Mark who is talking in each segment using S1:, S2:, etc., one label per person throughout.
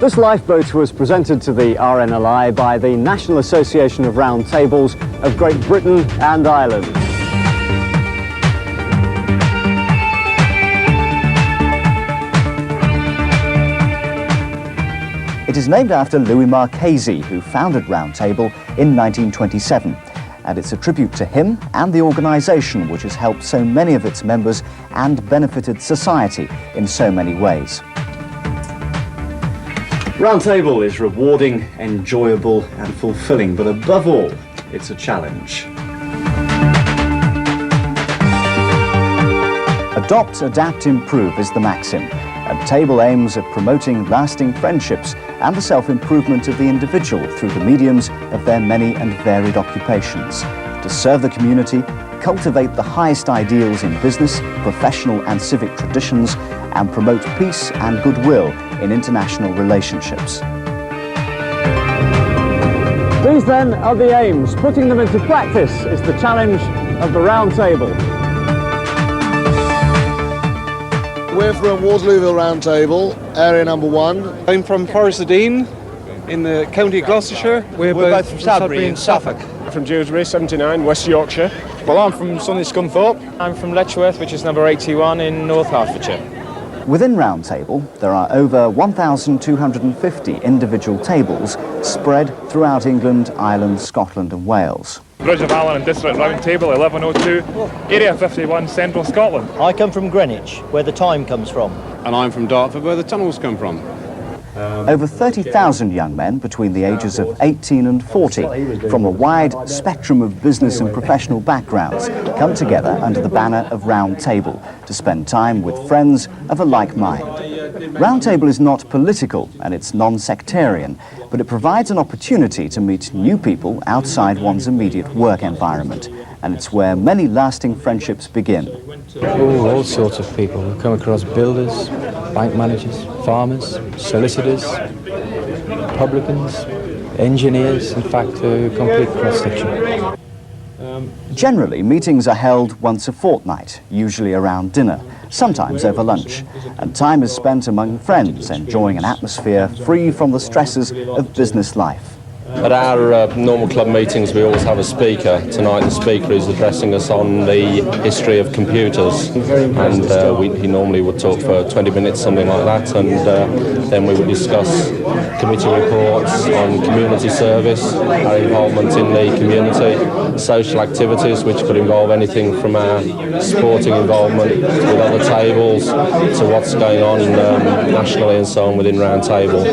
S1: This lifeboat was presented to the RNLI by the National Association of Round Tables of Great Britain and Ireland.
S2: It is named after Louis Marchese, who founded Round Table in 1927. And it's a tribute to him and the organisation which has helped so many of its members and benefited society in so many ways. Round Table is rewarding, enjoyable and fulfilling, but above all, it's a challenge. Adopt, adapt, improve is the maxim, and Table aims at promoting lasting friendships and the self-improvement of the individual through the mediums of their many and varied occupations, to serve the community, cultivate the highest ideals in business, professional and civic traditions, and promote peace and goodwill in international relationships.
S1: These then are the aims. Putting them into practice is the challenge of the Round Table.
S3: We're from Waterlooville Round Table, area number 1.
S4: I'm from Forest of Dean in the county of Gloucestershire.
S5: We're both from Sudbury in Suffolk.
S6: From Dewsbury, 79, West Yorkshire. Well, I'm from sunny Scunthorpe.
S7: I'm from Letchworth, which is number 81 in North Hertfordshire.
S2: Within Round Table, there are over 1,250 individual tables spread throughout England, Ireland, Scotland and Wales.
S8: Bridge of Allen and District Round Table, 1102, Area 51, Central Scotland.
S5: I come from Greenwich, where the time comes from.
S9: And I'm from Dartford, where the tunnels come from.
S2: Over 30,000 young men between the ages of 18 and 40 from a wide spectrum of business and professional backgrounds come together under the banner of Round Table to spend time with friends of a like mind. Round Table is not political and it's non-sectarian, but it provides an opportunity to meet new people outside one's immediate work environment, and it's where many lasting friendships begin.
S10: Oh, all sorts of people. We've come across builders, bank managers, farmers, solicitors, publicans, engineers, in fact, a complete cross-section.
S2: Generally, meetings are held once a fortnight, usually around dinner, sometimes over lunch, and time is spent among friends, enjoying an atmosphere free from the stresses of business life.
S11: At our normal club meetings we always have a speaker. Tonight the speaker is addressing us on the history of computers, and he normally would talk for 20 minutes, something like that, and then we would discuss committee reports on community service, our involvement in the community, social activities which could involve anything from our sporting involvement with other tables to what's going on nationally and so on within Round Table.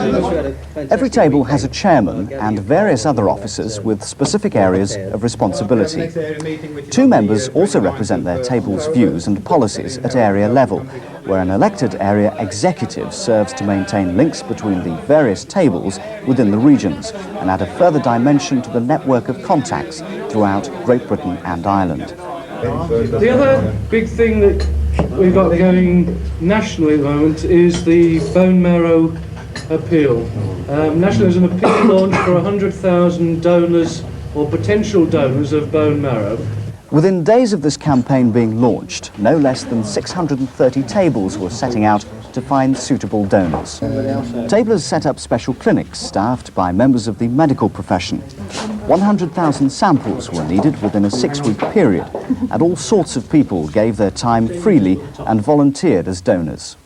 S2: Every table has a chairman and various other officers with specific areas of responsibility. 2 members also represent their table's views and policies at area level, where an elected area executive serves to maintain links between the various tables within the regions and add a further dimension to the network of contacts throughout Great Britain and Ireland.
S12: The other big thing that we've got going nationally at the moment is the bone marrow appeal. Nationally, there's an appeal launched for 100,000 donors or potential donors of bone marrow.
S2: Within days of this campaign being launched, no less than 630 tables were setting out to find suitable donors. Tablers set up special clinics staffed by members of the medical profession. 100,000 samples were needed within a 6-week period, and all sorts of people gave their time freely and volunteered as donors.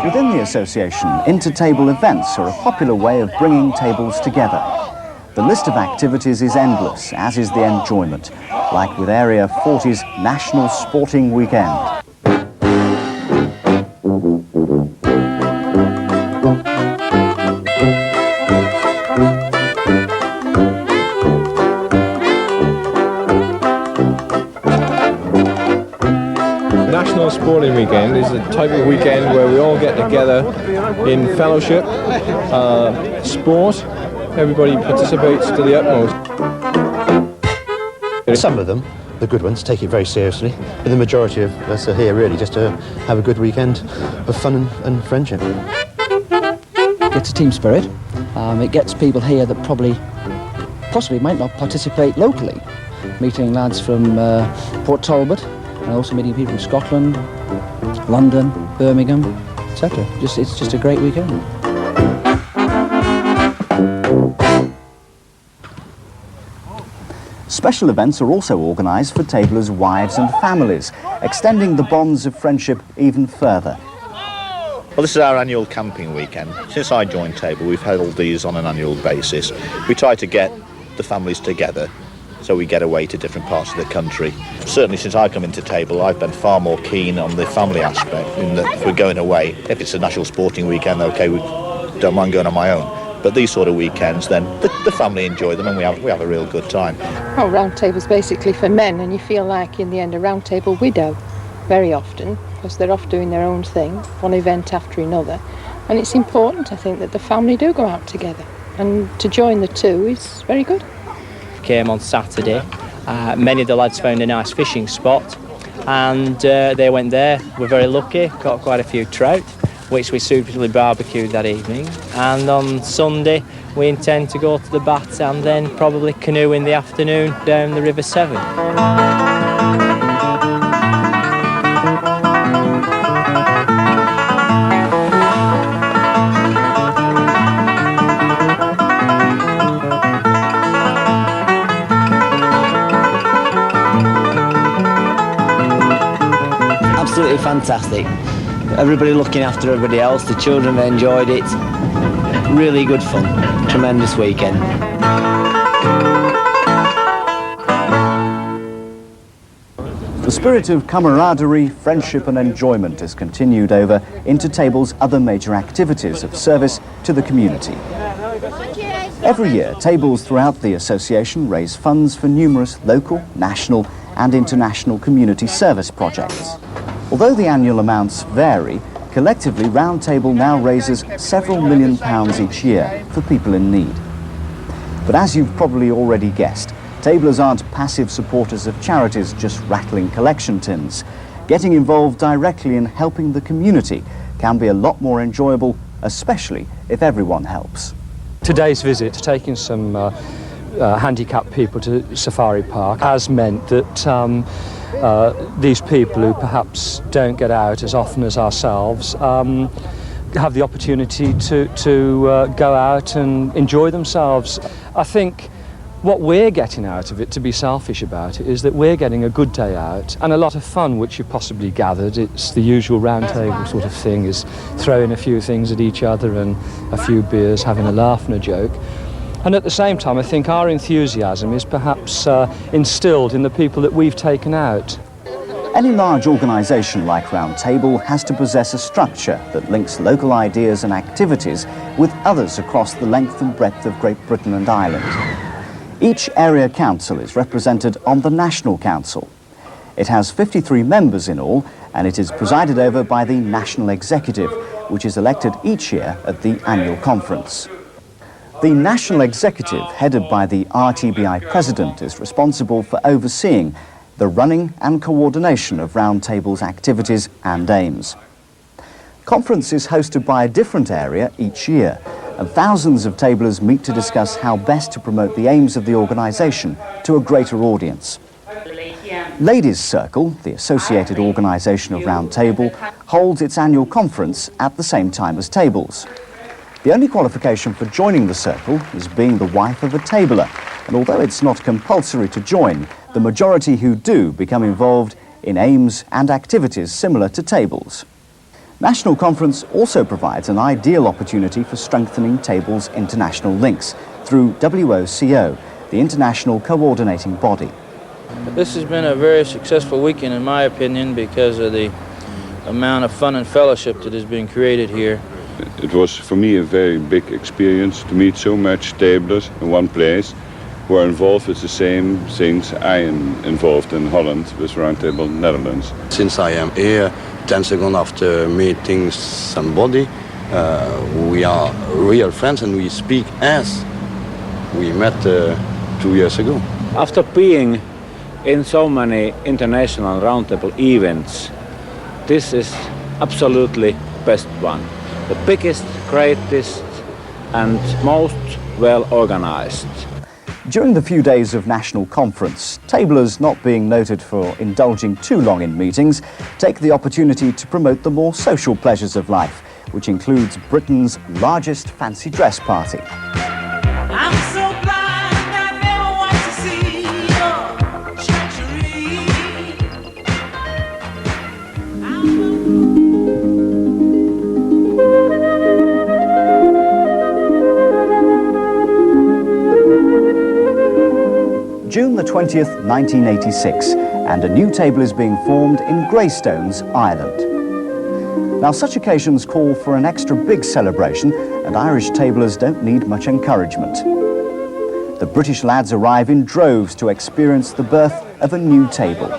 S2: Within the association, inter-table events are a popular way of bringing tables together. The list of activities is endless, as is the enjoyment, like with Area 40's National Sporting Weekend.
S6: National Sporting Weekend is a type of weekend where we all get together in fellowship, sport. Everybody participates to the utmost.
S13: Some of them, the good ones, take it very seriously, but the majority of us are here really just to have a good weekend of fun and friendship.
S14: It's a team spirit. It gets people here that possibly might not participate locally. Meeting lads from Port Talbot, and also meeting people from Scotland, London, Birmingham, etc. It's just a great weekend.
S2: Special events are also organised for tablers' wives and families, extending the bonds of friendship even further.
S15: Well, this is our annual camping weekend. Since I joined Table, we've held these on an annual basis. We try to get the families together, so we get away to different parts of the country. Certainly since I come into Table, I've been far more keen on the family aspect, in that if we're going away, if it's a national sporting weekend, okay, we don't mind going on my own. But these sort of weekends, then the family enjoy them and we have a real good time.
S16: Oh, round table's basically for men, and you feel like in the end a round table widow very often, because they're off doing their own thing, one event after another. And it's important, I think, that the family do go out together, and to join the two is very good.
S17: Came on Saturday. Many of the lads found a nice fishing spot, and they went there. We're very lucky, caught quite a few trout, which we suitably barbecued that evening. And on Sunday we intend to go to the Bath and then probably canoe in the afternoon down the River Severn.
S18: Absolutely fantastic. Everybody looking after everybody else, the children have enjoyed it. Really good fun, tremendous weekend.
S2: The spirit of camaraderie, friendship and enjoyment is continued over into Table's other major activities of service to the community. Every year, tables throughout the association raise funds for numerous local, national and international community service projects. Although the annual amounts vary, collectively Round Table now raises several £1 million each year for people in need. But as you've probably already guessed, tablers aren't passive supporters of charities just rattling collection tins. Getting involved directly in helping the community can be a lot more enjoyable, especially if everyone helps.
S19: Today's visit, taking some handicapped people to Safari Park, has meant that these people who perhaps don't get out as often as ourselves have the opportunity to go out and enjoy themselves. I think what we're getting out of it, to be selfish about it, is that we're getting a good day out and a lot of fun, which you've possibly gathered. It's the usual round table sort of thing, is throwing a few things at each other and a few beers, having a laugh and a joke. And at the same time, I think our enthusiasm is perhaps instilled in the people that we've taken out.
S2: Any large organisation like Round Table has to possess a structure that links local ideas and activities with others across the length and breadth of Great Britain and Ireland. Each area council is represented on the National Council. It has 53 members in all, and it is presided over by the National Executive, which is elected each year at the annual conference. The National Executive, headed by the RTBI President, is responsible for overseeing the running and coordination of Round Table's activities and aims. Conference is hosted by a different area each year, and thousands of tablers meet to discuss how best to promote the aims of the organisation to a greater audience. Ladies' Circle, the associated organisation of Round Table, holds its annual conference at the same time as tables. The only qualification for joining the circle is being the wife of a tabler, and although it's not compulsory to join, the majority who do become involved in aims and activities similar to tables. National Conference also provides an ideal opportunity for strengthening tables' international links through WOCO, the international coordinating body.
S20: This has been a very successful weekend in my opinion because of the amount of fun and fellowship that has been created here.
S21: It was for me a very big experience to meet so much tablers in one place who are involved with the same things I am involved in Holland with Round Table Netherlands.
S22: Since I am here 10 seconds after meeting somebody, we are real friends and we speak as we met 2 years ago.
S23: After being in so many international roundtable events, this is absolutely best one. The biggest, greatest and most well organized.
S2: During the few days of national conference, tablers, not being noted for indulging too long in meetings, take the opportunity to promote the more social pleasures of life, which includes Britain's largest fancy dress party.
S1: I'm so blind I never want to see your treachery.
S2: June the 20th, 1986, and a new table is being formed in Greystones, Ireland. Now, such occasions call for an extra big celebration, and Irish tablers don't need much encouragement. The British lads arrive in droves to experience the birth of a new table.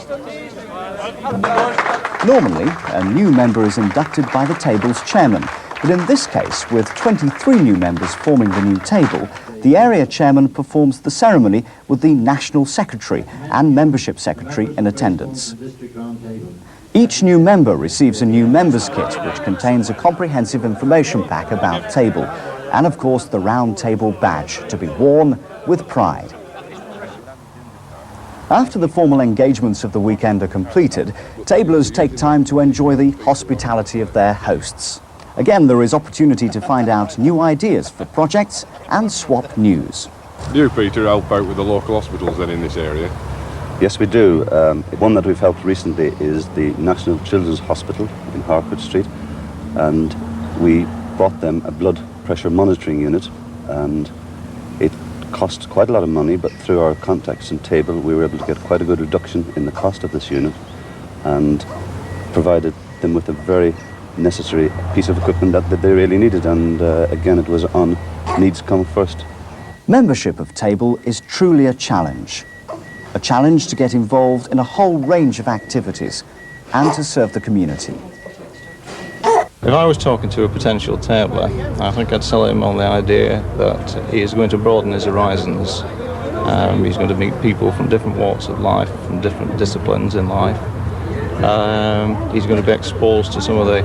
S2: Normally, a new member is inducted by the table's chairman, but in this case, with 23 new members forming the new table, the area chairman performs the ceremony with the national secretary and membership secretary in attendance. Each new member receives a new member's kit, which contains a comprehensive information pack about table, and of course the round table badge, to be worn with pride. After the formal engagements of the weekend are completed, tablers take time to enjoy the hospitality of their hosts. Again, there is opportunity to find out new ideas for projects and swap news.
S21: Do you, Peter, help out with the local hospitals then in this area?
S3: Yes, we do. One that we've helped recently is the National Children's Hospital in Harcourt Street, and we brought them a blood pressure monitoring unit, and it cost quite a lot of money, but through our contacts and table we were able to get quite a good reduction in the cost of this unit and provided them with a very necessary piece of equipment that they really needed, and again it was on needs come first.
S2: Membership of table is truly a challenge to get involved in a whole range of activities and to serve the community.
S4: If I was talking to a potential tabler, I think I'd sell him on the idea that he is going to broaden his horizons. He's going to meet people from different walks of life, from different disciplines in life. He's going to be exposed to some of the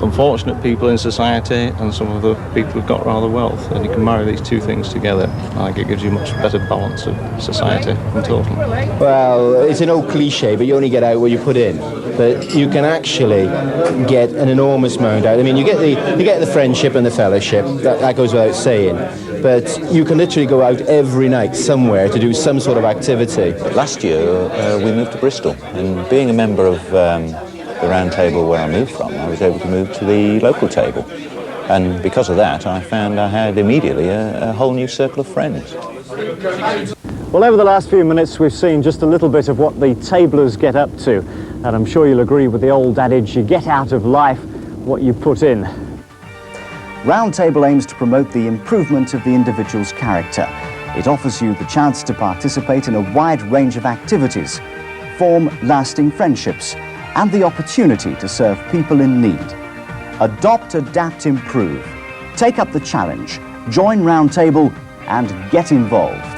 S4: unfortunate people in society and some of the people who've got rather wealth, and you can marry these two things together. I think it gives you a much better balance of society in total.
S10: Well, it's an old cliche, but you only get out what you put in. But you can actually get an enormous amount out. I mean, you get the friendship and the fellowship, that goes without saying. But you can literally go out every night somewhere to do some sort of activity.
S24: Last year, we moved to Bristol, and being a member of the round table where I moved from, I was able to move to the local table. And because of that, I found I had immediately a whole new circle of friends.
S25: Well, over the last few minutes, we've seen just a little bit of what the tablers get up to. And I'm sure you'll agree with the old adage, you get out of life what you put in.
S2: Round Table aims to promote the improvement of the individual's character. It offers you the chance to participate in a wide range of activities, form lasting friendships, and the opportunity to serve people in need. Adopt, adapt, improve. Take up the challenge, join Round Table, and get involved.